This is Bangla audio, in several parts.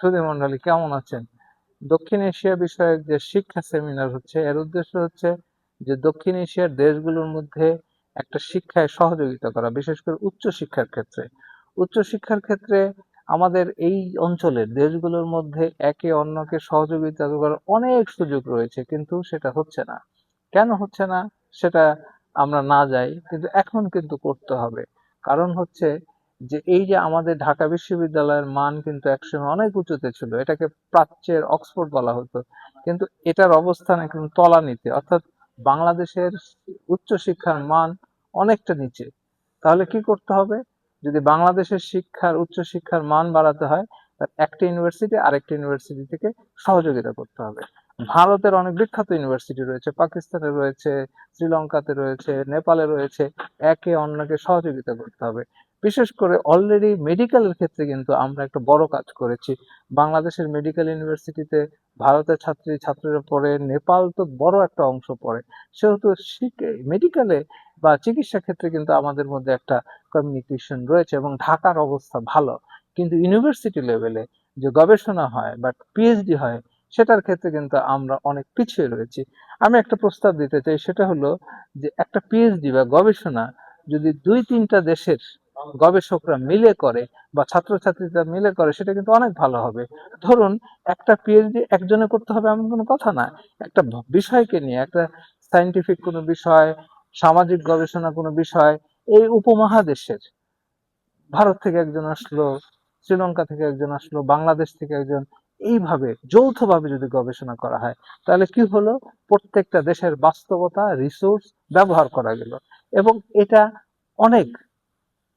সুধী মণ্ডলী, কেমন আছেন? দক্ষিণ এশিয়া বিষয়ক যে শিক্ষা সেমিনার হচ্ছে, এর উদ্দেশ্য হচ্ছে যে দক্ষিণ এশিয়ার দেশগুলোর মধ্যে একটা শিক্ষায় সহযোগিতা করা, বিশেষ করে উচ্চশিক্ষার ক্ষেত্রে। উচ্চশিক্ষার ক্ষেত্রে আমাদের এই অঞ্চলের দেশগুলোর মধ্যে একে অন্যকে সহযোগিতা করার অনেক সুযোগ রয়েছে, কিন্তু সেটা হচ্ছে না। কেন হচ্ছে না সেটা আমরা না যাই, কিন্তু এখন কিন্তু করতে হবে। কারণ হচ্ছে যে এই যে আমাদের ঢাকা বিশ্ববিদ্যালয়ের মান কিন্তু একসময় অনেক উঁচুতে ছিল, এটাকে প্রাচ্যের অক্সফোর্ড বলা হতো, কিন্তু এটার অবস্থান এখন তলানিতে, অর্থাৎ বাংলাদেশের উচ্চশিক্ষার মান অনেকটা নিচে। তাহলে কি করতে হবে? যদি বাংলাদেশের উচ্চশিক্ষার মান বাড়াতে হয়, তাহলে একটা ইউনিভার্সিটি আরেকটা ইউনিভার্সিটি থেকে সহযোগিতা করতে হবে। ভারতের অনেক বিখ্যাত ইউনিভার্সিটি রয়েছে, পাকিস্তানে রয়েছে, শ্রীলঙ্কাতে রয়েছে, নেপালে রয়েছে। একে অন্যকে সহযোগিতা করতে হবে। বিশেষ করে অলরেডি মেডিকেলের ক্ষেত্রে কিন্তু আমরা একটা বড় কাজ করেছি। বাংলাদেশের মেডিকেল ইউনিভার্সিটিতে ভারতের ছাত্রীরা পড়ে, নেপাল তো বড় একটা অংশ পড়ে। সেহেতু মেডিকেলে বা চিকিৎসা ক্ষেত্রে কিন্তু আমাদের মধ্যে একটা কমিউনিকেশন রয়েছে এবং ঢাকার অবস্থা ভালো। কিন্তু ইউনিভার্সিটি লেভেলে যে গবেষণা হয় বা পিএইচডি হয়, সেটার ক্ষেত্রে কিন্তু আমরা অনেক পিছিয়ে রয়েছি। আমি একটা প্রস্তাব দিতে চাই, সেটা হলো যে একটা পিএইচডি বা গবেষণা যদি ২-৩টা দেশের গবেষকরা মিলে করে বা ছাত্রছাত্রীরা মিলে করে, সেটা কিন্তু অনেক ভালো হবে। ধরুন, একটা পিএইচডি একজনে করতে হবে এমন কোনো কথা না। একটা বিষয়কে নিয়ে, একটা সায়েন্টিফিক কোনো বিষয়, সামাজিক গবেষণা কোনো বিষয়, এই উপমহাদেশের ভারত থেকে একজন আসলো, শ্রীলঙ্কা থেকে একজন আসলো, বাংলাদেশ থেকে একজন, এইভাবে যৌথভাবে যদি গবেষণা করা হয়, তাহলে কি হলো? প্রত্যেকটা দেশের বাস্তবতা, রিসোর্স ব্যবহার করা গেল এবং এটা অনেক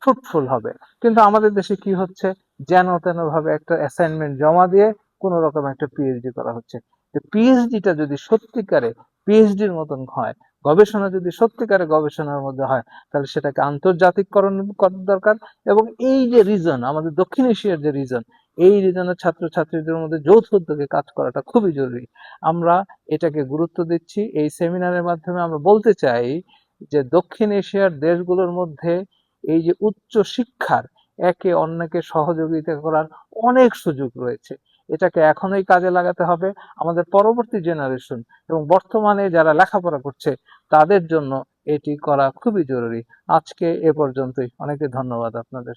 ফ্রুটফুল হবে। কিন্তু আমাদের দেশে কি হচ্ছে? যেন তেন ভাবে একটা অ্যাসাইনমেন্ট জমা দিয়ে কোন রকম একটা পিএইচডি করা হচ্ছে। পিএইচডিটা যদি সত্যিকারে পিএইচডির মতন হয়, গবেষণা যদি সত্যিকারে গবেষণার মধ্যে হয়, তাহলে সেটাকে আন্তর্জাতিককরণ করার দরকার। এবং এই যে রিজন, আমাদের দক্ষিণ এশিয়ার যে রিজন, এই রিজনের ছাত্রছাত্রীদের মধ্যে যৌথ উদ্যোগে কাজ করাটা খুবই জরুরি। আমরা এটাকে গুরুত্ব দিচ্ছি। এই সেমিনারের মাধ্যমে আমরা বলতে চাই যে দক্ষিণ এশিয়ার দেশগুলোর মধ্যে এই যে উচ্চ শিক্ষার একে অন্যকে সহযোগিতা করার অনেক সুযোগ রয়েছে। এটাকে এখনই কাজে লাগাতে হবে। আমাদের পরবর্তী জেনারেশন এবং বর্তমানে যারা লেখাপড়া করছে, তাদের জন্য এটি করা খুবই জরুরি। আজকে এ পর্যন্তই। অনেক ধন্যবাদ আপনাদের।